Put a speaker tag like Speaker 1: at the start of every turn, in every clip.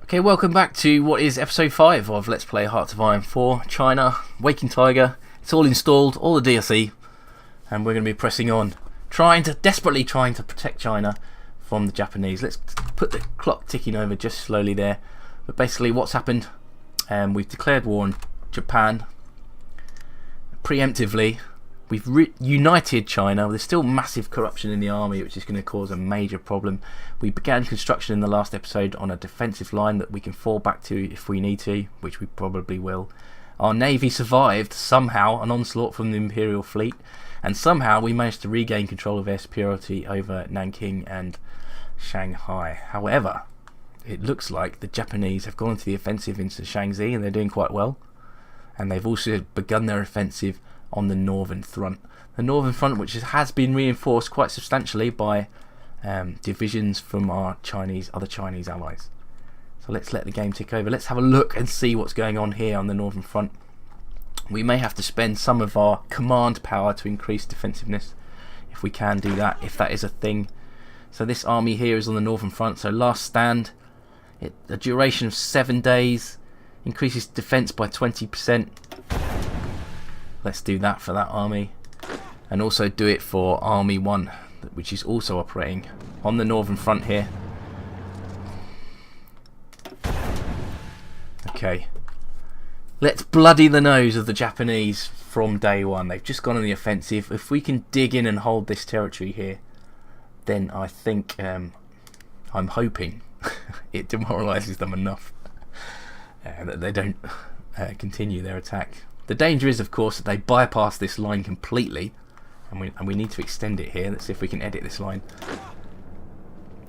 Speaker 1: Okay, welcome back to what is episode 5 of Let's Play Hearts of Iron 4, China, Waking Tiger. It's all installed, all the DLC, and we're going to be pressing on, desperately trying to protect China from the Japanese. Let's put the clock ticking over just slowly there. But basically what's happened, we've declared war on Japan preemptively. We've united China. There's still massive corruption in the army, which is going to cause a major problem. We began construction in the last episode on a defensive line that we can fall back to if we need to, which we probably will. Our navy survived somehow an onslaught from the Imperial fleet, and somehow we managed to regain control of air superiority over Nanking and Shanghai. However, it looks like the Japanese have gone into the offensive into Shaanxi, and they're doing quite well. And they've also begun their offensive on the northern front. The northern front, which has been reinforced quite substantially by divisions from our other Chinese allies. So let's let the game tick over. Let's have a look and see what's going on here on the northern front. We may have to spend some of our command power to increase defensiveness, if we can do that, if that is a thing. So this army here is on the northern front. So last stand, a duration of 7 days, increases defense by 20%. Let's do that for that army, and also do it for Army 1, which is also operating on the northern front here. Okay, let's bloody the nose of the Japanese from day one. They've just gone on the offensive. If we can dig in and hold this territory here, then I think, I'm hoping it demoralises them enough that they don't continue their attack. The danger is, of course, that they bypass this line completely, and we need to extend it here. Let's see if we can edit this line.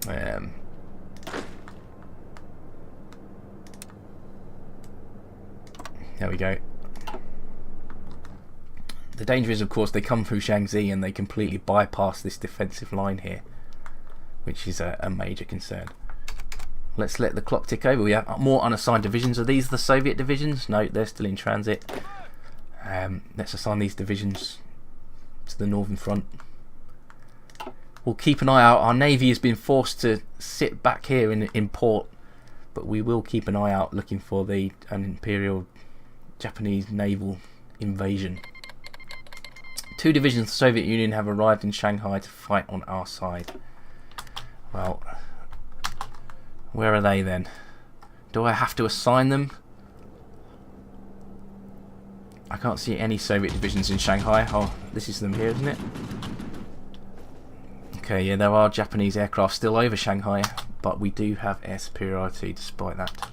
Speaker 1: There we go. The danger is, of course, they come through Shaanxi and they completely bypass this defensive line here, which is a major concern. Let's let the clock tick over. We have more unassigned divisions. Are these the Soviet divisions? No, they're still in transit. Let's assign these divisions to the northern front. We'll keep an eye out. Our navy has been forced to sit back here in port, but we will keep an eye out looking for an Imperial Japanese naval invasion. 2 divisions of the Soviet Union have arrived in Shanghai to fight on our side. Well, where are they then? Do I have to assign them? I can't see any Soviet divisions in Shanghai. Oh, this is them here, isn't it? Okay, yeah, there are Japanese aircraft still over Shanghai, but we do have air superiority despite that.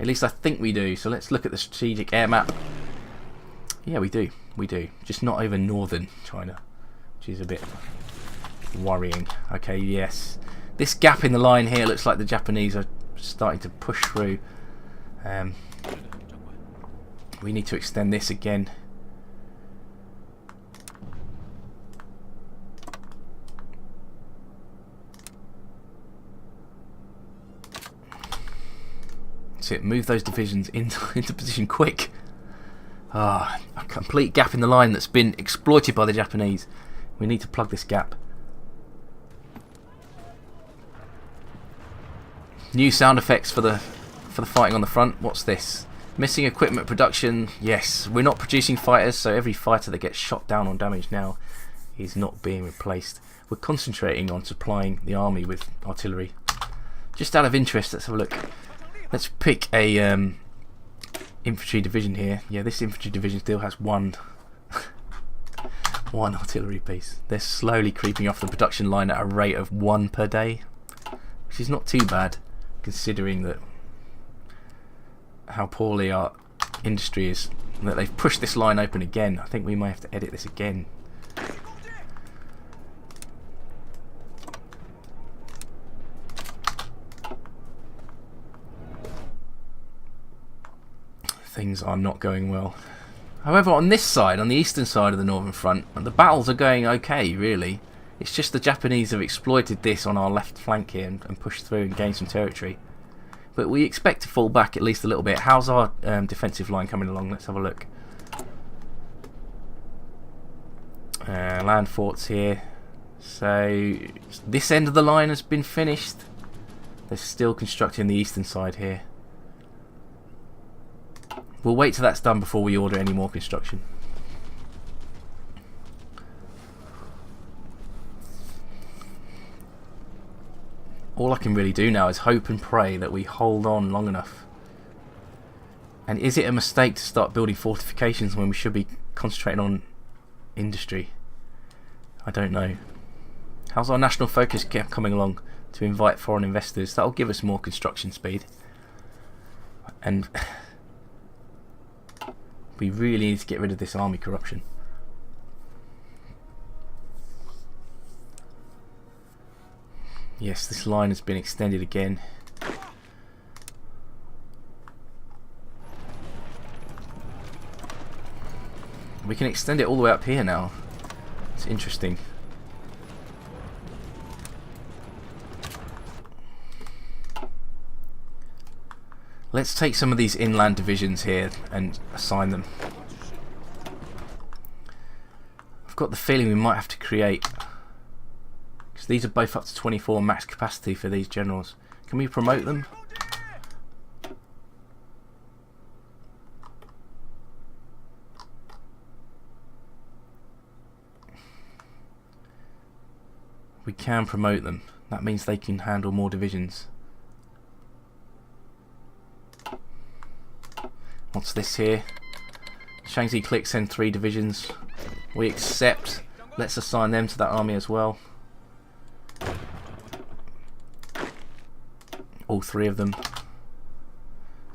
Speaker 1: At least I think we do. So let's look at the strategic air map. Yeah, we do. We do. Just not over northern China, which is a bit worrying. Okay, yes. This gap in the line here looks like the Japanese are starting to push through. We need to extend this again. That's it. Move those divisions into position quick. A complete gap in the line that's been exploited by the Japanese. We need to plug this gap. New sound effects for the fighting on the front. What's this? Missing equipment production. Yes, we're not producing fighters, so every fighter that gets shot down or damaged now is not being replaced. We're concentrating on supplying the army with artillery. Just out of interest, let's have a look. Let's pick a infantry division here. Yeah, this infantry division still has one artillery piece. They're slowly creeping off the production line at a rate of 1 per day, which is not too bad considering that how poorly our industry is, that they've pushed this line open again. I think we may have to edit this again. Things are not going well. However, on this side, on the eastern side of the northern front, the battles are going okay, really. It's just the Japanese have exploited this on our left flank here and pushed through and gained some territory. But we expect to fall back at least a little bit. How's our defensive line coming along? Let's have a look. Land forts here. So this end of the line has been finished. They're still constructing the eastern side here. We'll wait till that's done before we order any more construction. All I can really do now is hope and pray that we hold on long enough. And is it a mistake to start building fortifications when we should be concentrating on industry? I don't know. How's our national focus coming along to invite foreign investors? That'll give us more construction speed. And we really need to get rid of this army corruption. Yes, this line has been extended again. We can extend it all the way up here now. It's interesting. Let's take some of these inland divisions here and assign them. I've got the feeling we might have to create, because these are both up to 24 max capacity for these generals. Can we promote them? We can promote them. That means they can handle more divisions. What's this here? Shaanxi click, send 3 divisions. We accept. Let's assign them to that army as well. All 3 of them.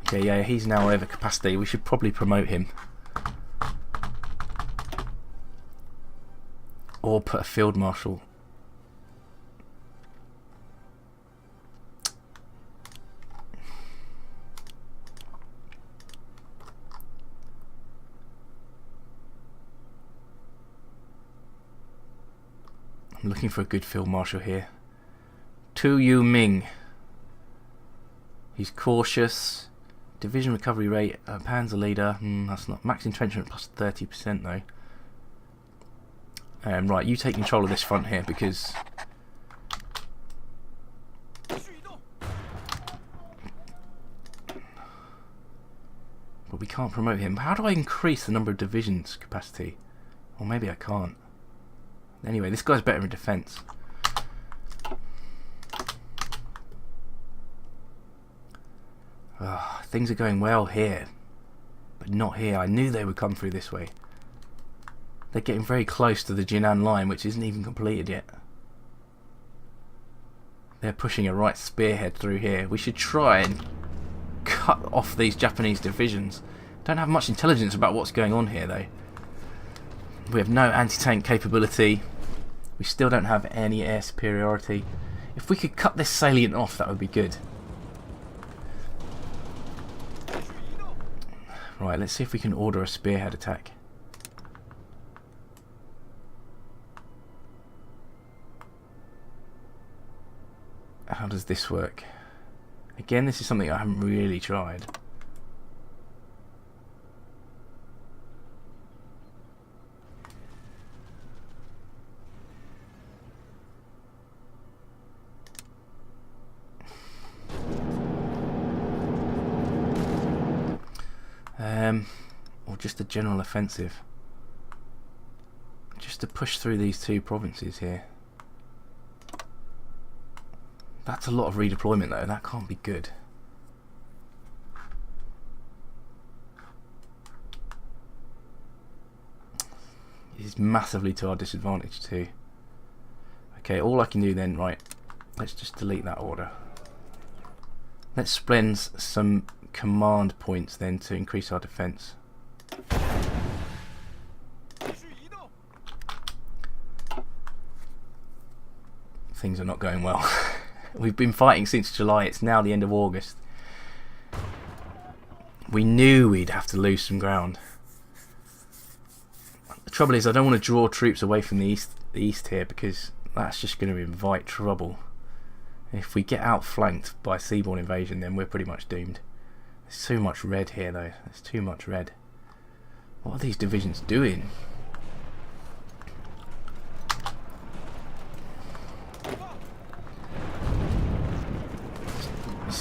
Speaker 1: Okay, yeah, he's now over capacity. We should probably promote him. Or put a field marshal. I'm looking for a good field marshal here. Tu Yu Ming. He's cautious. Division recovery rate. Panzer leader. That's not max entrenchment plus 30% though. Right, you take control of this front here because but we can't promote him. How do I increase the number of divisions capacity? Or maybe I can't. Anyway, this guy's better in defense. Things are going well here, but not here. I knew they would come through this way. They're getting very close to the Jinan line, which isn't even completed yet. They're pushing a right spearhead through here. We should try and cut off these Japanese divisions. Don't have much intelligence about what's going on here though. We have no anti-tank capability. We still don't have any air superiority. If we could cut this salient off, that would be good. Right, let's see if we can order a spearhead attack. How does this work? Again, this is something I haven't really tried. Or just a general offensive. Just to push through these 2 provinces here. That's a lot of redeployment though, that can't be good. It is massively to our disadvantage too. Okay, all I can do then, right, let's just delete that order. Let's spend some command points then to increase our defense. Things are not going well. We've been fighting since July, it's now the end of August. We knew we'd have to lose some ground. The trouble is I don't want to draw troops away from the east here because that's just going to invite trouble. If we get outflanked by seaborne invasion, then we're pretty much doomed. There's too much red here though, there's too much red. What are these divisions doing?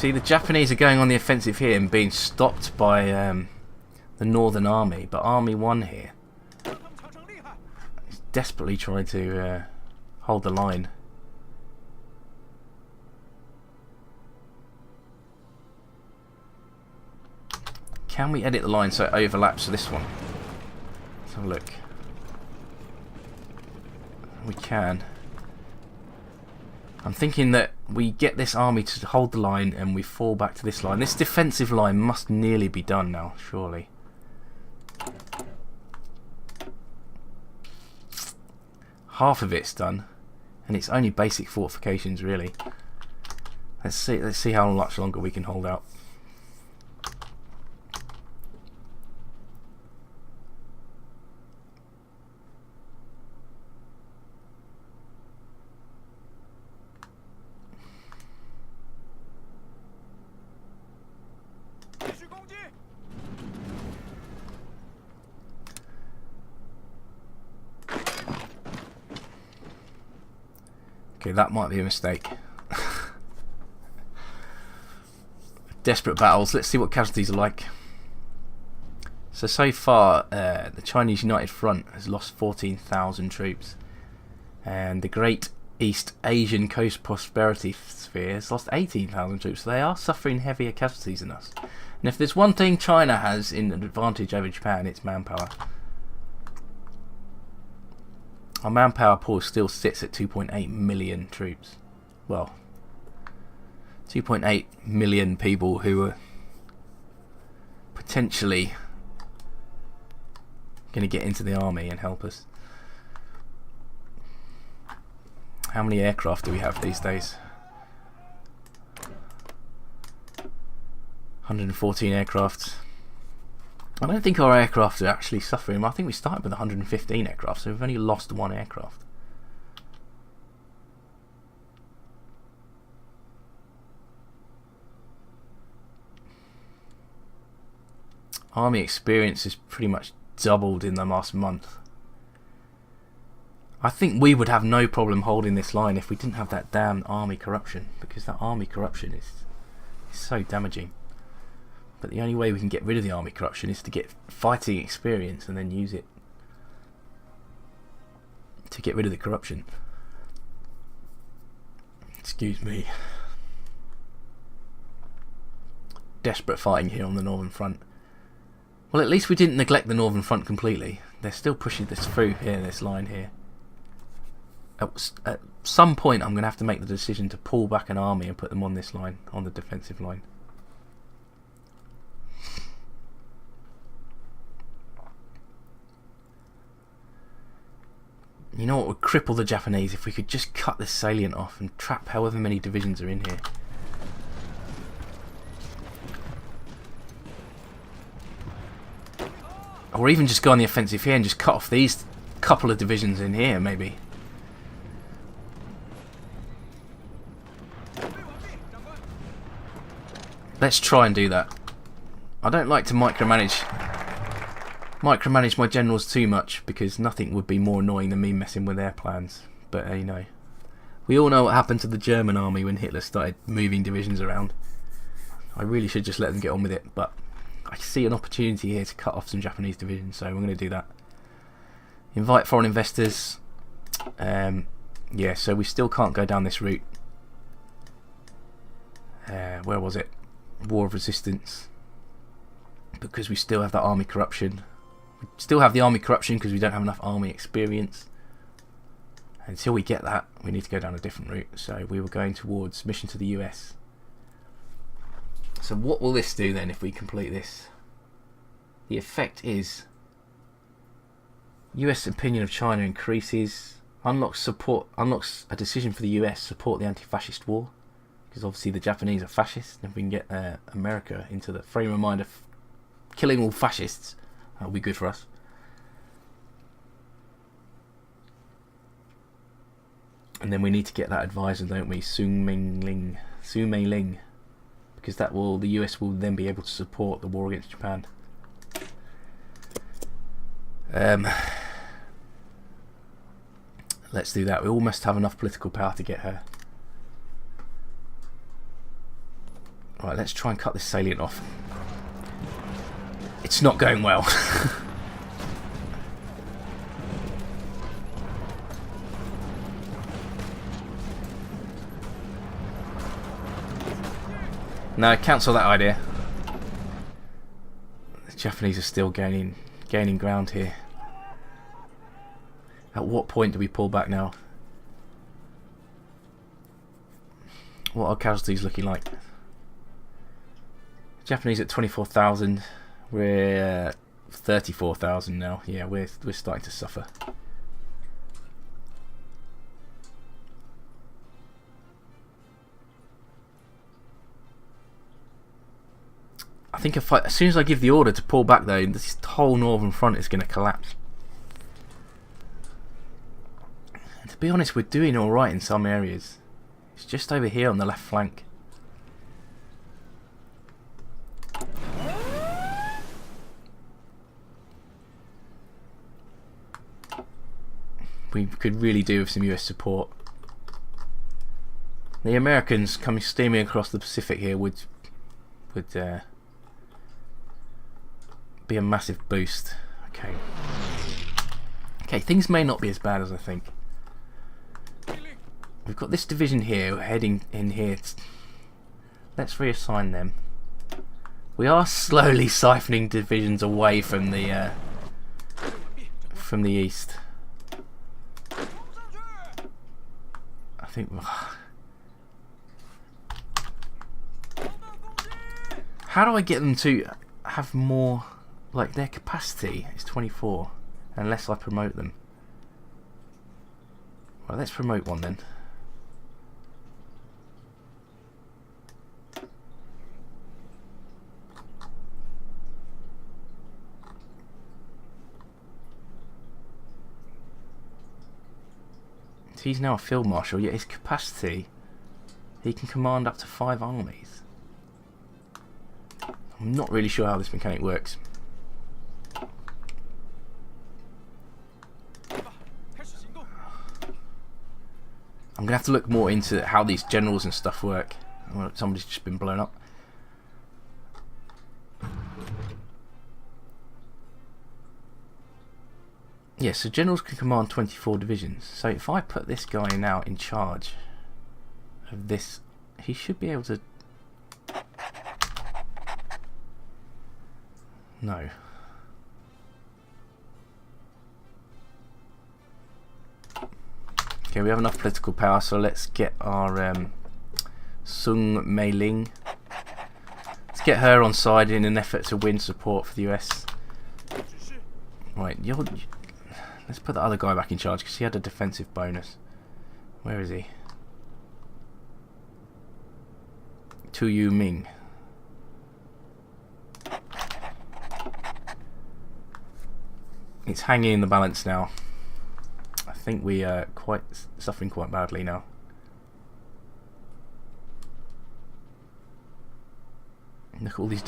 Speaker 1: see, the Japanese are going on the offensive here and being stopped by the Northern Army, but Army 1 here is desperately trying to hold the line. Can we edit the line so it overlaps with this one? Let's have a look. We can. I'm thinking that we get this army to hold the line and we fall back to this line. This defensive line must nearly be done now, surely. Half of it's done, and it's only basic fortifications really. Let's see how much longer we can hold out. Okay, that might be a mistake. Desperate battles. Let's see what casualties are like. So far, the Chinese United Front has lost 14,000 troops. And the Great East Asian Coast Prosperity Sphere has lost 18,000 troops. So they are suffering heavier casualties than us. And if there's one thing China has in an advantage over Japan, it's manpower. Our manpower pool still sits at 2.8 million troops. Well, 2.8 million people who are potentially going to get into the army and help us. How many aircraft do we have these days? 114 aircraft. I don't think our aircraft are actually suffering. I think we started with 115 aircraft, so we've only lost one aircraft. Army experience is pretty much doubled in the last month. I think we would have no problem holding this line if we didn't have that damn army corruption, because that army corruption is so damaging. But the only way we can get rid of the army corruption is to get fighting experience and then use it to get rid of the corruption. Excuse me. Desperate fighting here on the Northern Front. Well, at least we didn't neglect the Northern Front completely. They're still pushing this through here, this line here. At some point I'm going to have to make the decision to pull back an army and put them on this line, on the defensive line. You know what would cripple the Japanese? If we could just cut this salient off and trap however many divisions are in here. Or even just go on the offensive here and just cut off these couple of divisions in here, maybe. Let's try and do that. I don't like to micromanage my generals too much, because nothing would be more annoying than me messing with their plans. But you know, we all know what happened to the German army when Hitler started moving divisions around. I really should just let them get on with it, but I see an opportunity here to cut off some Japanese divisions, so we're going to do that. Invite foreign investors. Yeah, so we still can't go down this route. Where was it? War of Resistance. Because we still have that army corruption. We still have the army corruption because we don't have enough army experience. Until we get that, we need to go down a different route. So we were going towards mission to the US. So what will this do then if we complete this? The effect is US opinion of China increases. Unlocks a decision for the US support the anti-fascist war, because obviously the Japanese are fascists, and if we can get America into the frame of mind of killing all fascists, that'll be good for us. And then we need to get that advisor, don't we? Su Mei-ling, because that will, the US will then be able to support the war against Japan. Let's do that. We almost have enough political power to get her. Right, let's try and cut this salient off. It's not going well. No, cancel that idea. The Japanese are still gaining ground here. At what point do we pull back now? What are casualties looking like? Japanese at 24,000. We're 34,000 now. Yeah, we're starting to suffer. I think as soon as I give the order to pull back, though, this whole northern front is going to collapse. And to be honest, we're doing all right in some areas. It's just over here on the left flank. We could really do with some US support. The Americans coming steaming across the Pacific here would be a massive boost. Okay, things may not be as bad as I think. We've got this division here heading in here. Let's reassign them. We are slowly siphoning divisions away from the east. I think. How do I get them to have more? Like, their capacity is 24, unless I promote them. Well, let's promote one then. So he's now a field marshal, yet his capacity, he can command up to 5 armies. I'm not really sure how this mechanic works. I'm going to have to look more into how these generals and stuff work. Well, somebody's just been blown up. Yeah, so generals can command 24 divisions. So if I put this guy now in charge of this, he should be able to... No. Okay, we have enough political power, so let's get our Sung Mei-ling. Let's get her on side in an effort to win support for the US. Right, let's put the other guy back in charge because he had a defensive bonus. Where is he? Tu Yu Ming. It's hanging in the balance now. I think we are suffering quite badly now. Look at all these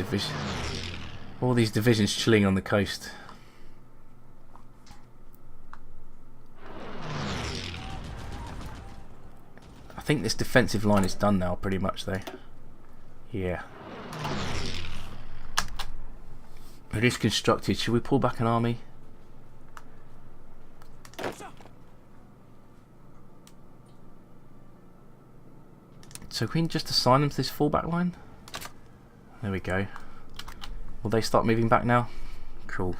Speaker 1: divisions chilling on the coast. I think this defensive line is done now, pretty much, though. Yeah. It is constructed. Should we pull back an army? So can we just assign them to this fallback line? There we go. Will they start moving back now? Cool.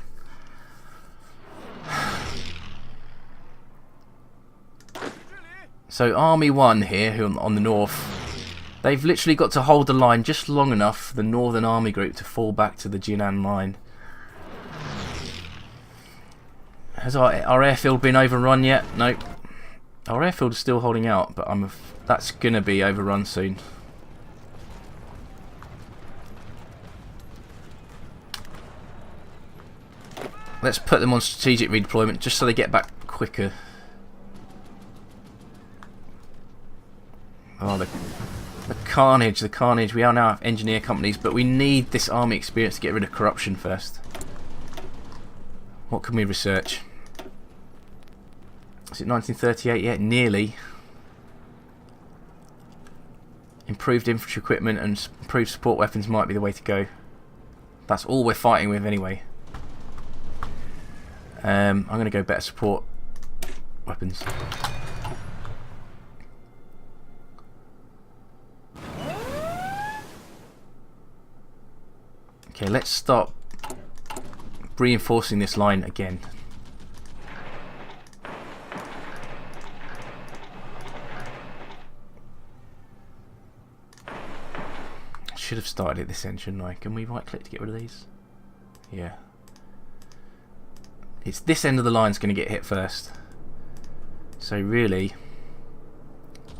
Speaker 1: So Army 1 here, who on the north, they've literally got to hold the line just long enough for the Northern Army Group to fall back to the Jinan line. Has our airfield been overrun yet? Nope. Our airfield is still holding out, but that's going to be overrun soon. Let's put them on strategic redeployment just so they get back quicker. Oh, the carnage, the carnage. We are now engineer companies, but we need this army experience to get rid of corruption first. What can we research? Is it 1938 yet? Nearly. Improved infantry equipment and improved support weapons might be the way to go. That's all we're fighting with anyway. I'm going to go better support weapons. Okay, let's start reinforcing this line again. Should have started at this end, shouldn't I? Can we right click to get rid of these? Yeah. It's this end of the line's going to get hit first. So really,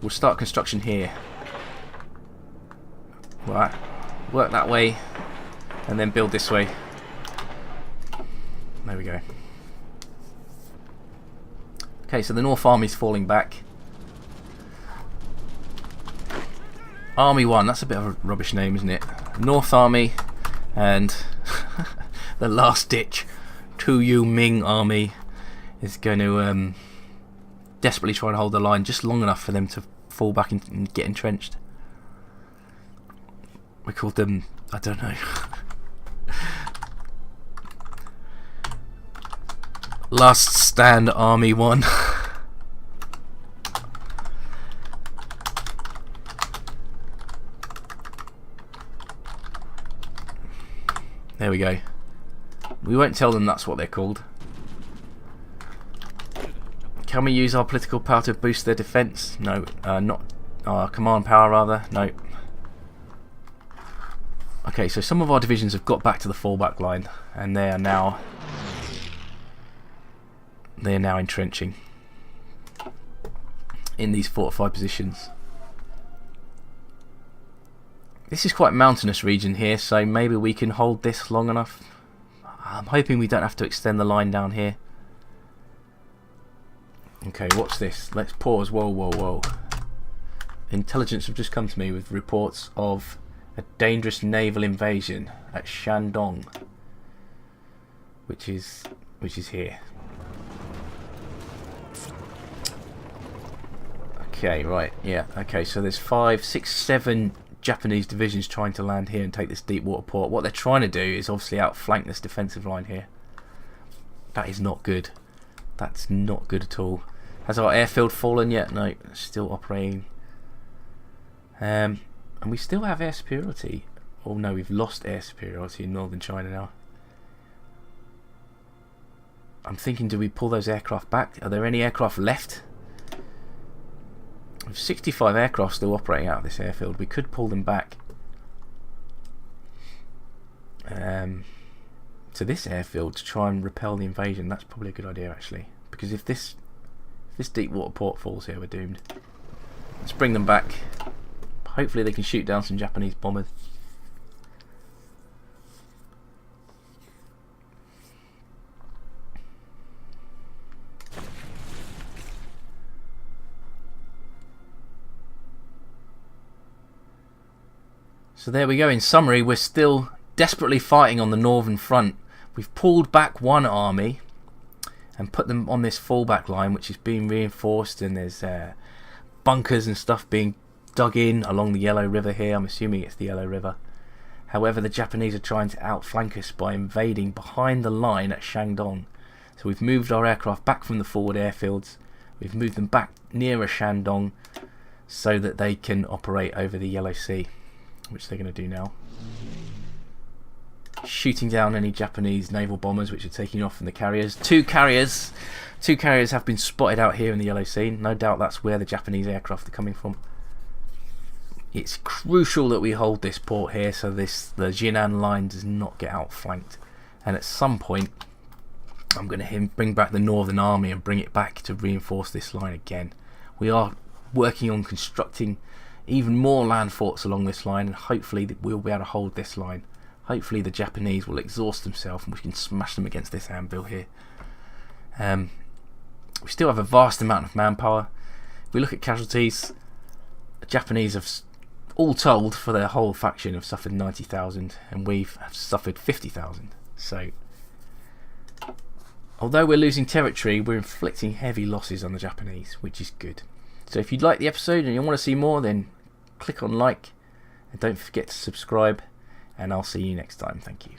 Speaker 1: we'll start construction here. Right. Work that way. And then build this way. There we go. Okay, so the North Army's falling back. Army 1, that's a bit of a rubbish name, isn't it? North Army and the last ditch Tu Yu Ming Army is going to desperately try and hold the line just long enough for them to fall back and get entrenched. We called them, I don't know. Last Stand Army 1. There we go. We won't tell them that's what they're called. Can we use our political power to boost their defence? No. Not our command power, rather. No. Okay, so some of our divisions have got back to the fallback line, and they are now entrenching in these fortified positions. This is quite a mountainous region here, so maybe we can hold this long enough. I'm hoping we don't have to extend the line down here. Okay, watch this. Let's pause. Whoa, whoa, whoa. Intelligence have just come to me with reports of a dangerous naval invasion at Shandong, which is here. Okay, right, yeah, okay, so there's 5, 6, 7 Japanese divisions trying to land here and take this deep water port. What they're trying to do is obviously outflank this defensive line here. That is not good. That's not good at all. Has our airfield fallen yet? No, it's still operating. And we still have air superiority. Oh no, we've lost air superiority in northern China now. I'm thinking, do we pull those aircraft back? Are there any aircraft left? With 65 aircraft still operating out of this airfield, we could pull them back to this airfield to try and repel the invasion. That's probably a good idea, actually, because if this deep water port falls here, we're doomed. Let's bring them back. Hopefully they can shoot down some Japanese bombers. So there we go. In summary, we're still desperately fighting on the northern front. We've pulled back one army and put them on this fallback line, which is being reinforced, and there's bunkers and stuff being dug in along the Yellow River here. I'm assuming it's the Yellow River. However, the Japanese are trying to outflank us by invading behind the line at Shandong. So we've moved our aircraft back from the forward airfields. We've moved them back nearer Shandong so that they can operate over the Yellow Sea, which they're going to do now. Shooting down any Japanese naval bombers which are taking off from the carriers. Two carriers have been spotted out here in the Yellow Sea. No doubt that's where the Japanese aircraft are coming from. It's crucial that we hold this port here so the Jinan line does not get outflanked. And at some point, I'm going to bring back the Northern Army and bring it back to reinforce this line again. We are working on constructing even more land forts along this line, and hopefully we'll be able to hold this line. Hopefully the Japanese will exhaust themselves and we can smash them against this anvil here. We still have a vast amount of manpower. If we look at casualties, the Japanese have, all told, for their whole faction, have suffered 90,000, and we've suffered 50,000. So, although we're losing territory, we're inflicting heavy losses on the Japanese, which is good. So if you'd like the episode and you want to see more, then click on like, and don't forget to subscribe, and I'll see you next time. Thank you.